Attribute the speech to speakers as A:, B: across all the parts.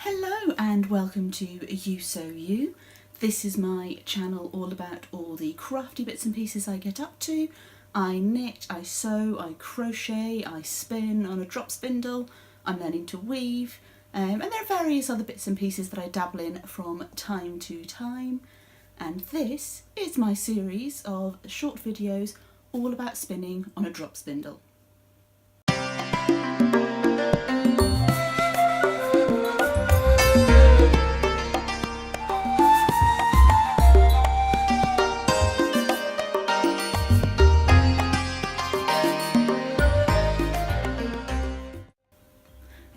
A: Hello and welcome to You Sew You. This is my channel all about all the crafty bits and pieces I get up to. I knit, I sew, I crochet, I spin on a drop spindle, I'm learning to weave, and there are various other bits and pieces that I dabble in from time to time. And this is my series of short videos all about spinning on a drop spindle.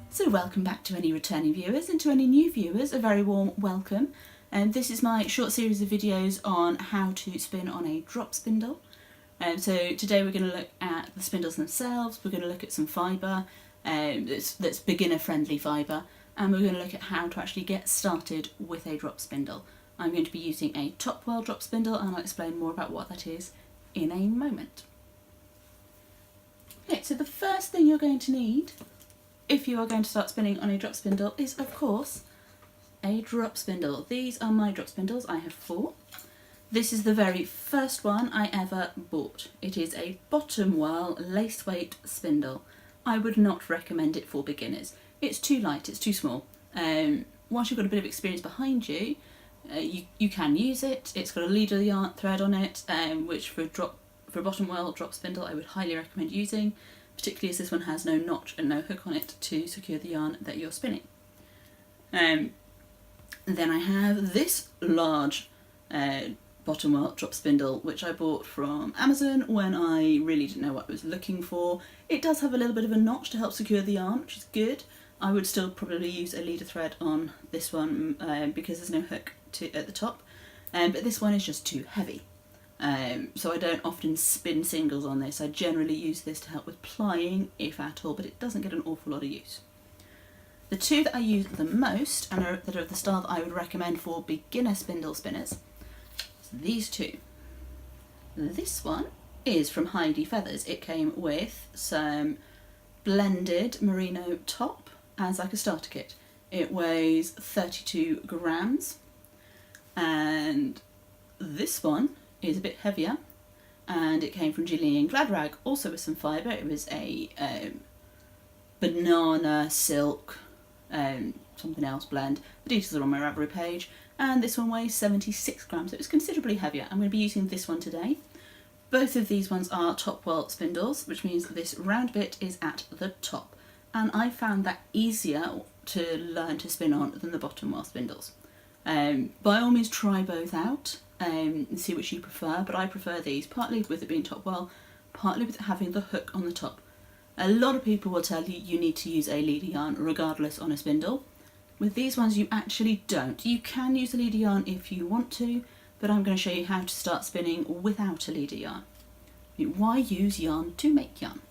A: So welcome back to any returning viewers, and to any new viewers a very warm welcome. This is my short series of videos on how to spin on a drop spindle. So today we're going to look at the spindles themselves, we're going to look at some fibre that's beginner friendly fibre, and we're going to look at how to actually get started with a drop spindle. I'm going to be using a Topwell drop spindle and I'll explain more about what that is in a moment. Okay, so the first thing you're going to need if you are going to start spinning on a drop spindle is, of course, a drop spindle. These are my drop spindles. I have 4. This is the very first one I ever bought. It is a bottom whirl lace weight spindle. I would not recommend it for beginners. It's too light, it's too small. Once you've got a bit of experience behind you, you can use it. It's got a leader yarn thread on it, which for a bottom whirl drop spindle I would highly recommend using, particularly as this one has no notch and no hook on it to secure the yarn that you're spinning. Then I have this large bottom whirl drop spindle, which I bought from Amazon when I really didn't know what I was looking for. It does have a little bit of a notch to help secure the yarn, which is good. I would still probably use a leader thread on this one because there's no hook at the top, but this one is just too heavy. So I don't often spin singles on this. I generally use this to help with plying, if at all, but it doesn't get an awful lot of use. The two that I use the most, and that are of the style that I would recommend for beginner spindle spinners, is these two. This one is from Heidi Feathers. It came with some blended merino top as like a starter kit. It weighs 32 grams, and this one is a bit heavier, and it came from Gillian Gladrag, also with some fibre. It was a banana silk something else blend. The details are on my Ravelry page, and this one weighs 76 grams, so it's considerably heavier. I'm going to be using this one today. Both of these ones are Topwell spindles, which means that this round bit is at the top, and I found that easier to learn to spin on than the bottom whirl spindles. By all means try both out and see which you prefer, but I prefer these, partly with it being Topwell, partly with having the hook on the top. A lot of people will tell you you need to use a leader yarn regardless on a spindle. With these ones you actually don't. You can use a leader yarn if you want to, but I'm going to show you how to start spinning without a leader yarn. Why use yarn to make yarn?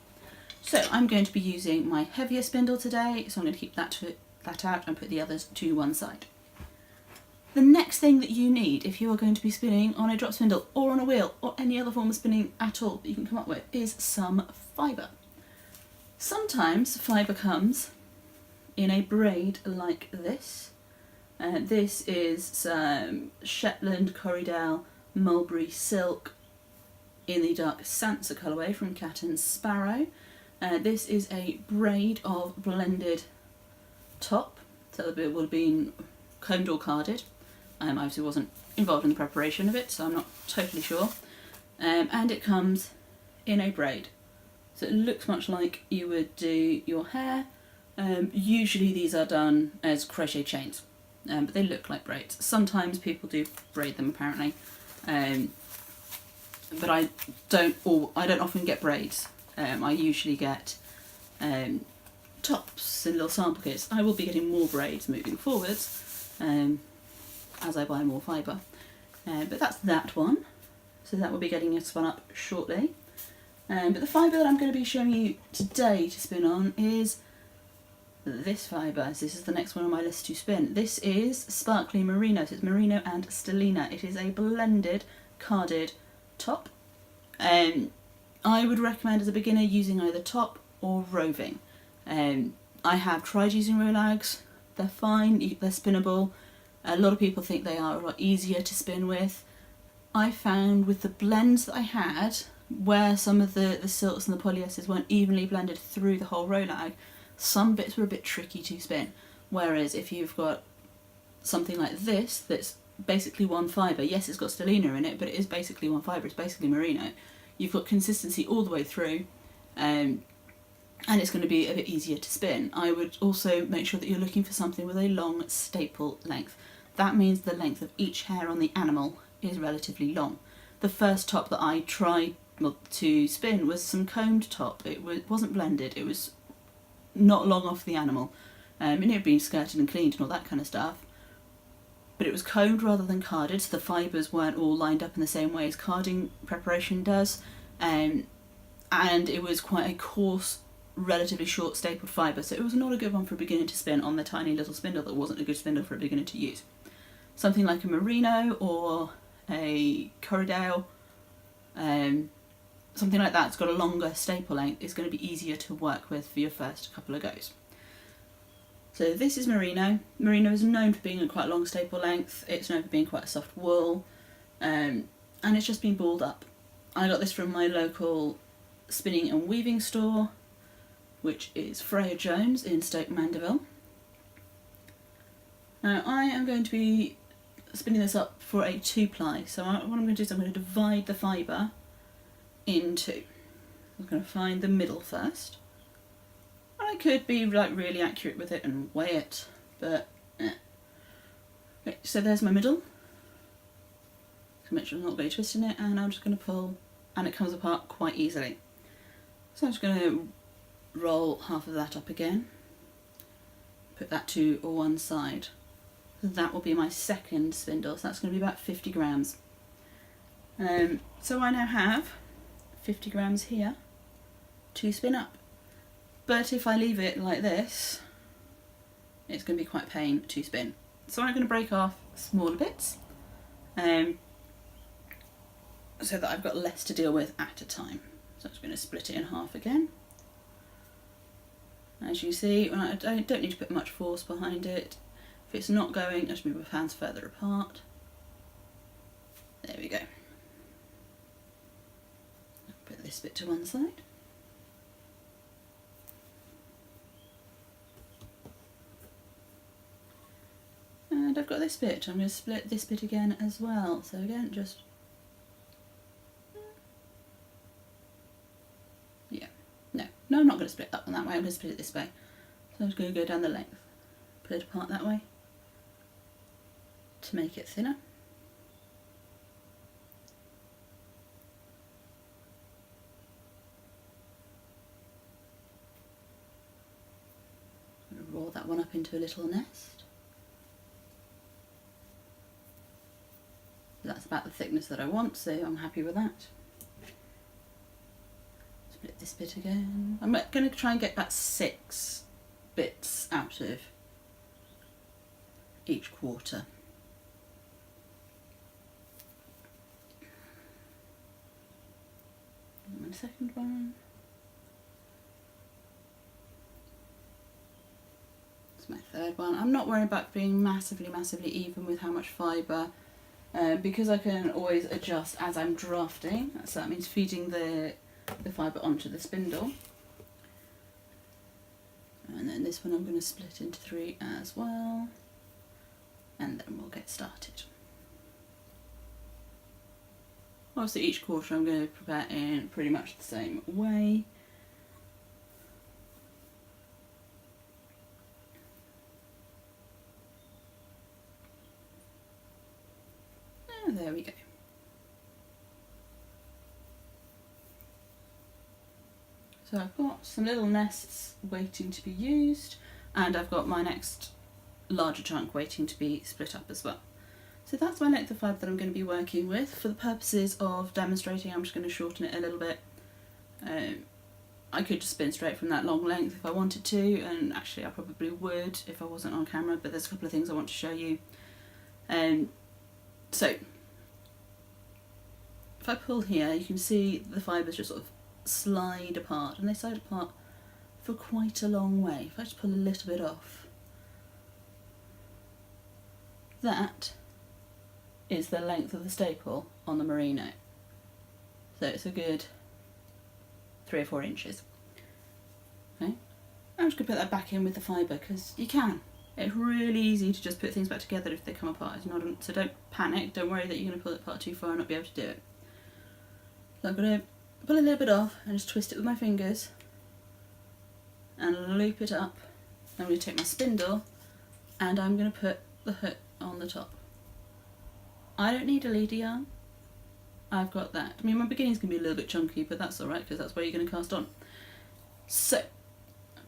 A: So I'm going to be using my heavier spindle today, so I'm going to keep that out and put the others to one side. The next thing that you need if you are going to be spinning on a drop spindle or on a wheel or any other form of spinning at all that you can come up with is some fibre. Sometimes fibre comes in a braid like this. This is some Shetland Corriedale Mulberry Silk in the dark Sansa colourway from Cat and Sparrow. This is a braid of blended top, so it would have been combed or carded. I obviously wasn't involved in the preparation of it, so I'm not totally sure. And it comes in a braid. So it looks much like you would do your hair. Usually these are done as crochet chains, but they look like braids. Sometimes people do braid them apparently, but I don't often get braids. I usually get tops and little sample kits. I will be getting more braids moving forwards as I buy more fibre, but that's that one, so that will be getting spun up shortly. But the fibre that I'm going to be showing you today to spin on is this fibre. This is the next one on my list to spin. This is Sparkly Merino, so it's Merino and Stellina. It is a blended carded top. I would recommend as a beginner using either top or roving. I have tried using Rolags They're fine, they're spinnable. A lot of people think they are a lot easier to spin with. I found with the blends that I had, where some of the silks and the polyesters weren't evenly blended through the whole row lag, some bits were a bit tricky to spin. Whereas if you've got something like this that's basically one fibre, yes it's got stellina in it, but it is basically one fibre, it's basically merino. You've got consistency all the way through, and it's going to be a bit easier to spin. I would also make sure that you're looking for something with a long staple length. That means the length of each hair on the animal is relatively long. The first top that I tried to spin was some combed top. It wasn't blended, it was not long off the animal, and it had been skirted and cleaned and all that kind of stuff, but it was combed rather than carded, so the fibres weren't all lined up in the same way as carding preparation does, and it was quite a coarse, relatively short stapled fibre, so it was not a good one for a beginner to spin on the tiny little spindle. That wasn't a good spindle for a beginner to use. Something like a merino or a Corriedale, something like that's got a longer staple length, is going to be easier to work with for your first couple of goes. So this is merino. Merino is known for being a quite long staple length. It's known for being quite a soft wool, and it's just been balled up. I got this from my local spinning and weaving store, which is Freya Jones in Stoke Mandeville. Now I am going to be spinning this up for a 2-ply, so what I'm going to do is I'm going to divide the fibre in two. I'm going to find the middle first. I could be like really accurate with it and weigh it, but Okay, so there's my middle. So make sure I'm not very twisting it, and I'm just going to pull, and it comes apart quite easily. So I'm just going to roll half of that up again, put that to one side. So that will be my second spindle, so that's going to be about 50 grams. So I now have 50 grams here to spin up. But if I leave it like this, it's going to be quite a pain to spin. So I'm going to break off smaller bits, so that I've got less to deal with at a time. So I'm just going to split it in half again. As you see, I don't need to put much force behind it. If it's not going, I just move my hands further apart. There we go. Put this bit to one side. And I've got this bit. I'm going to split this bit again as well. So again, just no, I'm not going to split that one that way. I'm going to split it this way. So I'm just going to go down the length, put it apart that way to make it thinner. I'm going to roll that one up into a little nest. That's about the thickness that I want, so I'm happy with that. Split this bit again. I'm going to try and get about 6 bits out of each quarter. And my second one. It's my third one. I'm not worried about being massively even with how much fibre, because I can always adjust as I'm drafting. So that means feeding the fibre onto the spindle. And then this one I'm going to split into 3 as well, and then we'll get started. Obviously each quarter I'm going to prepare in pretty much the same way. And there we go. So I've got some little nests waiting to be used, and I've got my next larger chunk waiting to be split up as well. So that's my length of fibre that I'm going to be working with. For the purposes of demonstrating, I'm just going to shorten it a little bit. I could just spin straight from that long length if I wanted to, and actually I probably would if I wasn't on camera, but there's a couple of things I want to show you. So if I pull here, you can see the fibres just sort of slide apart, and they slide apart for quite a long way. If I just pull a little bit off, that is the length of the staple on the merino. So it's a good 3 or 4 inches. Okay, I'm just going to put that back in with the fibre because you can. It's really easy to just put things back together if they come apart. So don't panic, don't worry that you're going to pull it apart too far and not be able to do it. So I'm going to pull a little bit off and just twist it with my fingers and loop it up. I'm going to take my spindle and I'm going to put the hook on the top. I don't need a leader yarn. I've got that. I mean, my beginning's going to be a little bit chunky, but that's alright because that's where you're going to cast on. So,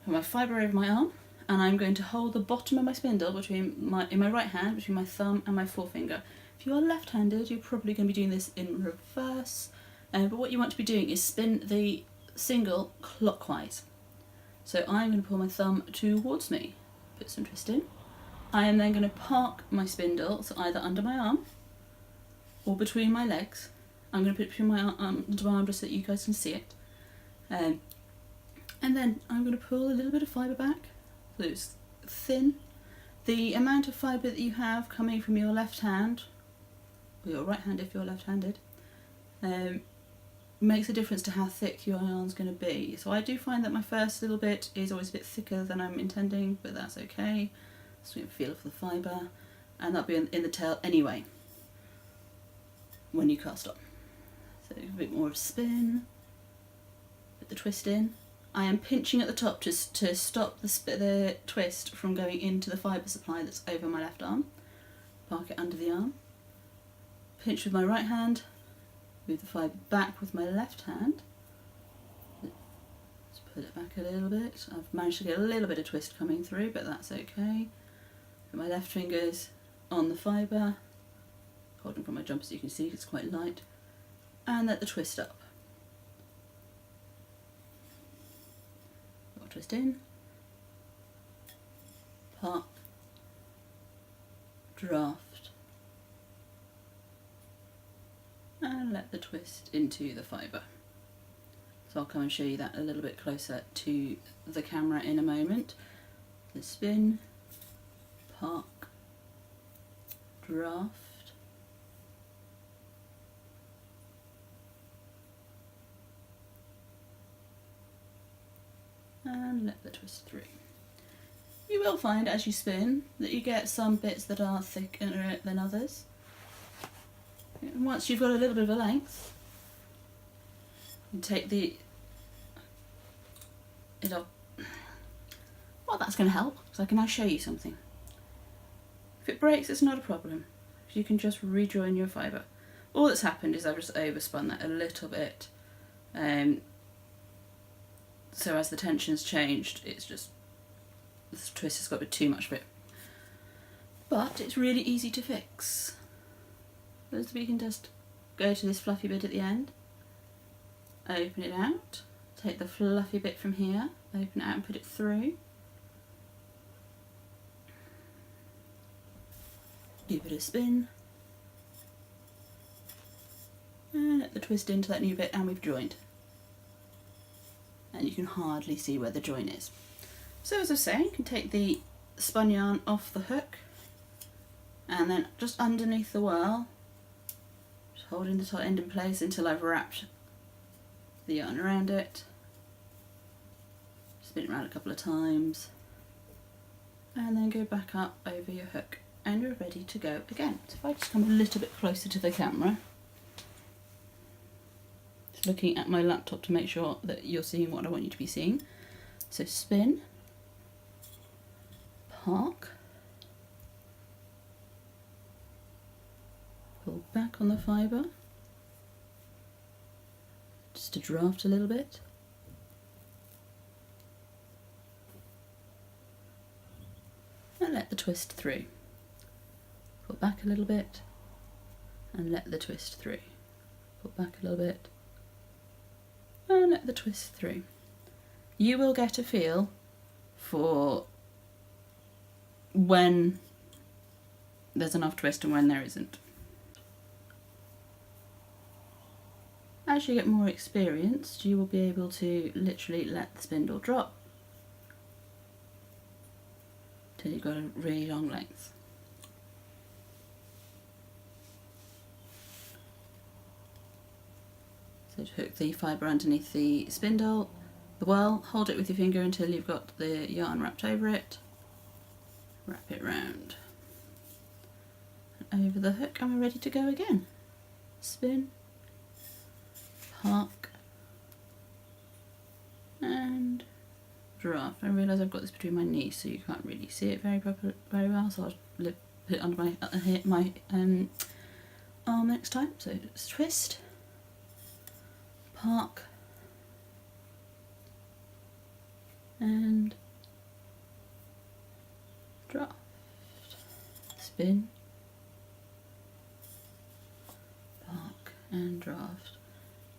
A: put my fibre over my arm and I'm going to hold the bottom of my spindle in my right hand, between my thumb and my forefinger. If you are left-handed, you're probably going to be doing this in reverse, but what you want to be doing is spin the single clockwise. So I'm going to pull my thumb towards me, put some twist in. I am then going to park my spindle, so either under my arm or between my legs. I'm going to put it between my arm just so that you guys can see it. And then I'm going to pull a little bit of fibre back, so it's thin. The amount of fibre that you have coming from your left hand, or your right hand if you're left-handed, makes a difference to how thick your yarn's going to be. So I do find that my first little bit is always a bit thicker than I'm intending, but that's okay. So you feel for the fibre, and that'll be in the tail anyway when you cast on. So a bit more of a spin, put the twist in. I am pinching at the top to stop the twist from going into the fibre supply that's over my left arm. Park it under the arm. Pinch with my right hand, move the fibre back with my left hand. Let's put it back a little bit. I've managed to get a little bit of twist coming through, but that's okay. Put my left fingers on the fibre, holding from my jumper so you can see it's quite light, and let the twist up. Got a twist in, park, draft, and let the twist into the fibre. So I'll come and show you that a little bit closer to the camera in a moment. The spin, park, draft, and let the twist through. You will find as you spin that you get some bits that are thicker than others. And once you've got a little bit of a length, you take well, that's going to help because I can now show you something. If it breaks, it's not a problem. You can just rejoin your fibre. All that's happened is I've just overspun that a little bit. So as the tension's changed, it's just, this twist has got a bit too much of it. But it's really easy to fix. So we can just go to this fluffy bit at the end, open it out, take the fluffy bit from here, open it out and put it through. Give it a spin, and let the twist into that new bit, and we've joined. And you can hardly see where the join is. So as I was saying, you can take the spun yarn off the hook, and then just underneath the whirl, just holding the top end in place until I've wrapped the yarn around it. Spin it around a couple of times, and then go back up over your hook. And you're ready to go again. So if I just come a little bit closer to the camera, just looking at my laptop to make sure that you're seeing what I want you to be seeing. So spin, park, pull back on the fibre, just to draft a little bit. And let the twist through. Pull back a little bit and let the twist through. Pull back a little bit and let the twist through. You will get a feel for when there's enough twist and when there isn't. As you get more experienced, you will be able to literally let the spindle drop till you've got a really long length. So to hook the fibre underneath the spindle, the whirl, hold it with your finger until you've got the yarn wrapped over it, wrap it round and over the hook, and we're ready to go again. Spin, park, and draft. I realise I've got this between my knees, so you can't really see it very well, so I'll put it under my arm next time. So it's twist, park, and draft. Spin, park, and draft.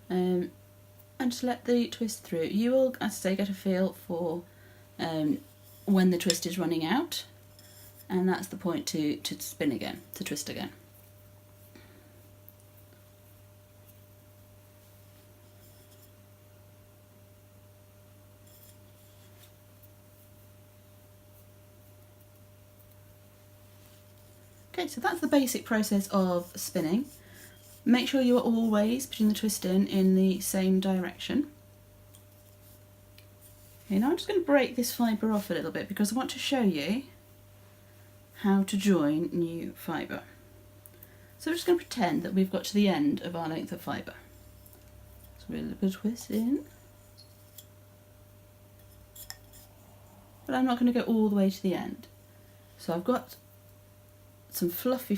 A: And just let the twist through. You will, as I say, get a feel for when the twist is running out, and that's the point to spin again, to twist again. Okay, so that's the basic process of spinning. Make sure you are always putting the twist in the same direction. Okay, now I'm just going to break this fibre off a little bit because I want to show you how to join new fibre. So we're just going to pretend that we've got to the end of our length of fibre. So we'll put a twist in. But I'm not going to go all the way to the end. So I've got some fluffy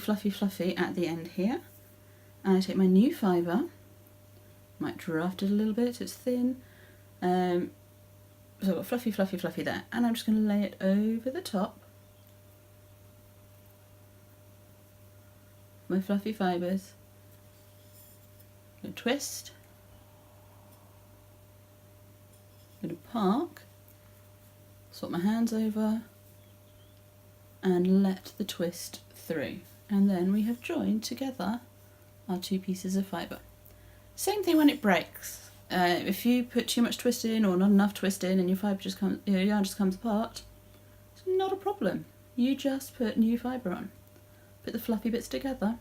A: at the end here. And I take my new fibre, might draft it a little bit so it's thin. So I've got fluffy there, and I'm just going to lay it over the top. My fluffy fibres. I'm going to twist. I'm going to park. Swap my hands over, and let the twist through. And then we have joined together our two pieces of fibre. Same thing when it breaks. If you put too much twist in or not enough twist in and your yarn just comes apart, it's not a problem. You just put new fibre on. Put the fluffy bits together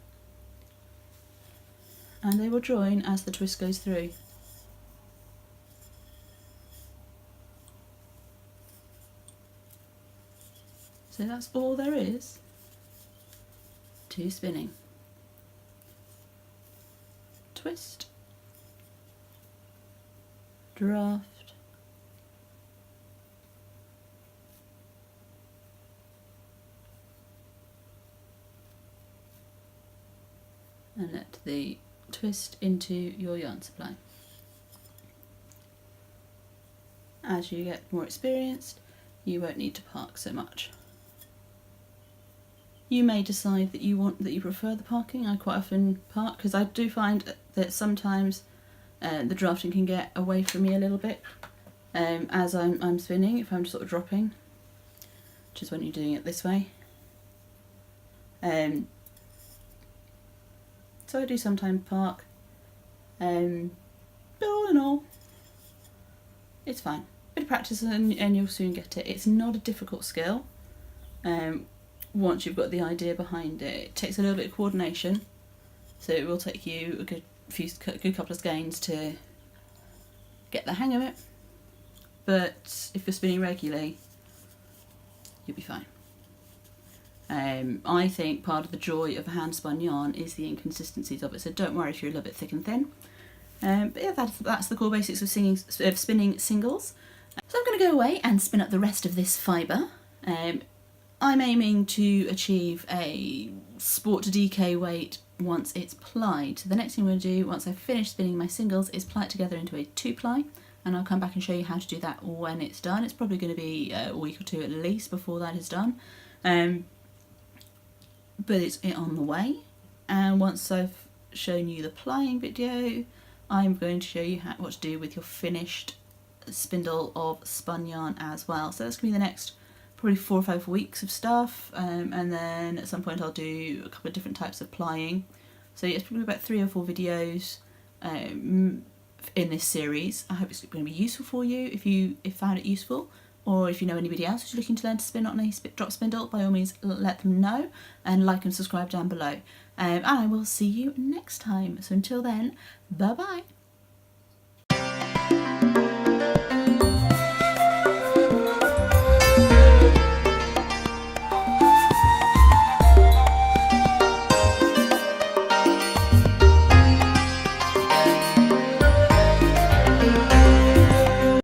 A: and they will join as the twist goes through. So that's all there is to spinning. Twist, draft, and let the twist into your yarn supply. As you get more experienced, you won't need to park so much. You may decide that you prefer the parking. I quite often park because I do find that sometimes the drafting can get away from me a little bit as I'm spinning, if I'm sort of dropping, which is when you're doing it this way. So I do sometimes park, but all in all, it's fine. Bit of practice and you'll soon get it. It's not a difficult skill. Once you've got the idea behind it. It takes a little bit of coordination, so it will take you a good couple of skeins to get the hang of it, but if you're spinning regularly, you'll be fine. I think part of the joy of a hand spun yarn is the inconsistencies of it, so don't worry if you're a little bit thick and thin. But yeah, that's the core basics of spinning singles. So I'm going to go away and spin up the rest of this fibre. I'm aiming to achieve a sport to DK weight once it's plied. So the next thing I'm going to do once I've finished spinning my singles is ply it together into a 2-ply, and I'll come back and show you how to do that when it's done. It's probably going to be a week or two at least before that is done, but it's on the way. And once I've shown you the plying video, I'm going to show you what to do with your finished spindle of spun yarn as well. So that's going to be the next probably 4 or 5 weeks of stuff, and then at some point I'll do a couple of different types of plying. So yeah, it's probably about 3 or 4 videos in this series. I hope it's going to be useful for you if you found it useful, or if you know anybody else who's looking to learn to spin on a drop spindle, by all means let them know, and like and subscribe down below. And I will see you next time. So until then, bye bye.